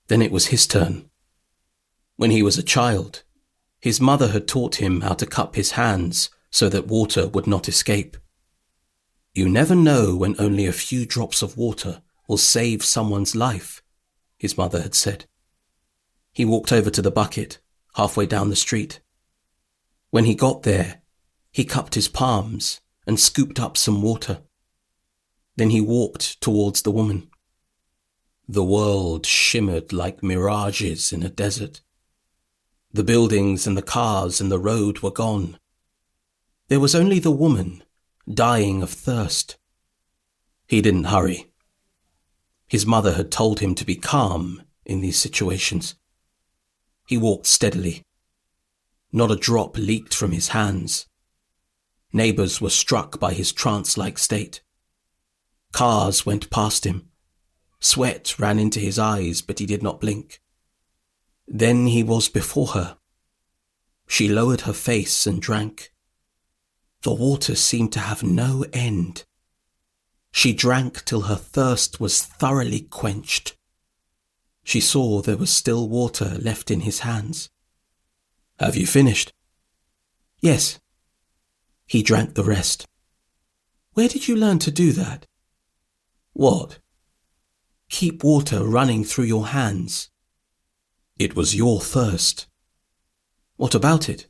Then it was his turn. When he was a child, his mother had taught him how to cup his hands so that water would not escape. You never know when only a few drops of water will save someone's life, his mother had said. He walked over to the bucket, halfway down the street. When he got there, he cupped his palms and scooped up some water. Then he walked towards the woman. The world shimmered like mirages in a desert. The buildings and the cars and the road were gone. There was only the woman, dying of thirst. He didn't hurry. His mother had told him to be calm in these situations. He walked steadily. Not a drop leaked from his hands. Neighbours were struck by his trance-like state. Cars went past him. Sweat ran into his eyes, but he did not blink. Then he was before her. She lowered her face and drank. The water seemed to have no end. She drank till her thirst was thoroughly quenched. She saw there was still water left in his hands. "Have you finished?" "Yes." He drank the rest. "Where did you learn to do that?" "What?" "Keep water running through your hands." "It was your thirst." "What about it?"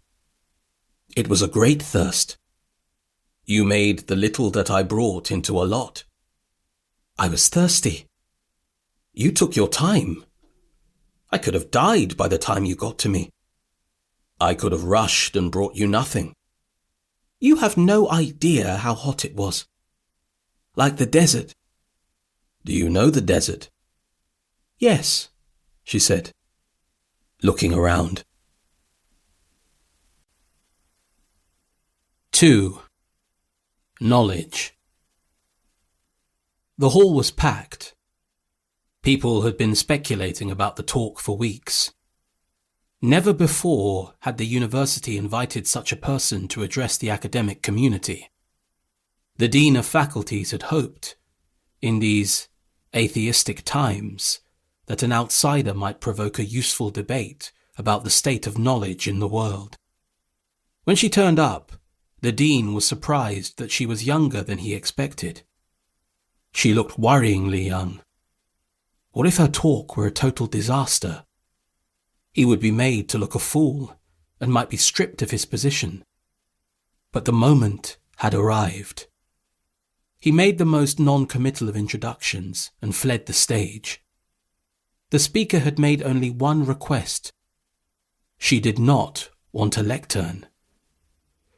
"It was a great thirst. You made the little that I brought into a lot." "I was thirsty." "You took your time. I could have died by the time you got to me. I could have rushed and brought you nothing." "You have no idea how hot it was. Like the desert." "Do you know the desert?" "Yes," she said, looking around. 2. Knowledge. The hall was packed. People had been speculating about the talk for weeks. Never before had the university invited such a person to address the academic community. The dean of faculties had hoped, in these atheistic times, that an outsider might provoke a useful debate about the state of knowledge in the world. When she turned up, the dean was surprised that she was younger than he expected. She looked worryingly young. What if her talk were a total disaster? He would be made to look a fool and might be stripped of his position. But the moment had arrived. He made the most non-committal of introductions and fled the stage. The speaker had made only one request. She did not want a lectern.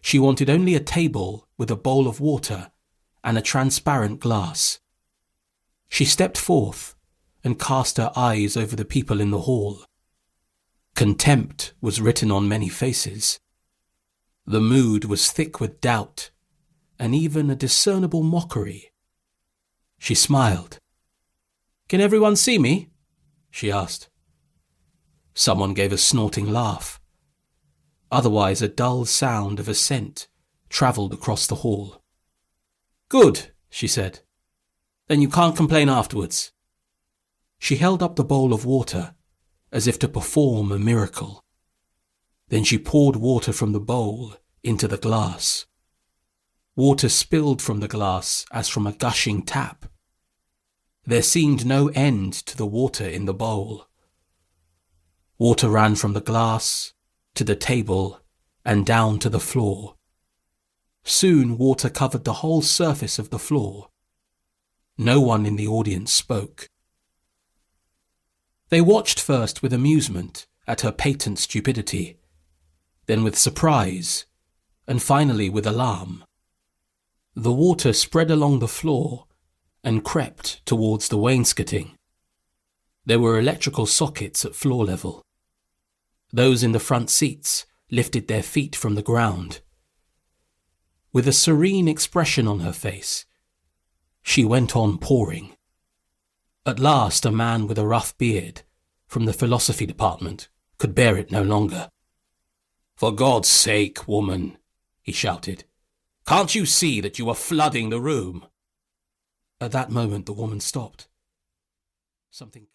She wanted only a table with a bowl of water and a transparent glass. She stepped forth and cast her eyes over the people in the hall. Contempt was written on many faces. The mood was thick with doubt and even a discernible mockery. She smiled. "Can everyone see me?" she asked. Someone gave a snorting laugh. Otherwise, a dull sound of assent travelled across the hall. "Good," she said. "Then you can't complain afterwards." She held up the bowl of water, as if to perform a miracle. Then she poured water from the bowl into the glass. Water spilled from the glass as from a gushing tap. There seemed no end to the water in the bowl. Water ran from the glass to the table and down to the floor. Soon water covered the whole surface of the floor. No one in the audience spoke. They watched first with amusement at her patent stupidity, then with surprise, and finally with alarm. The water spread along the floor and crept towards the wainscoting. There were electrical sockets at floor level. Those in the front seats lifted their feet from the ground. With a serene expression on her face, she went on pouring. At last, a man with a rough beard from the philosophy department could bear it no longer. "For God's sake, woman," he shouted, "can't you see that you are flooding the room?" At that moment, the woman stopped. Something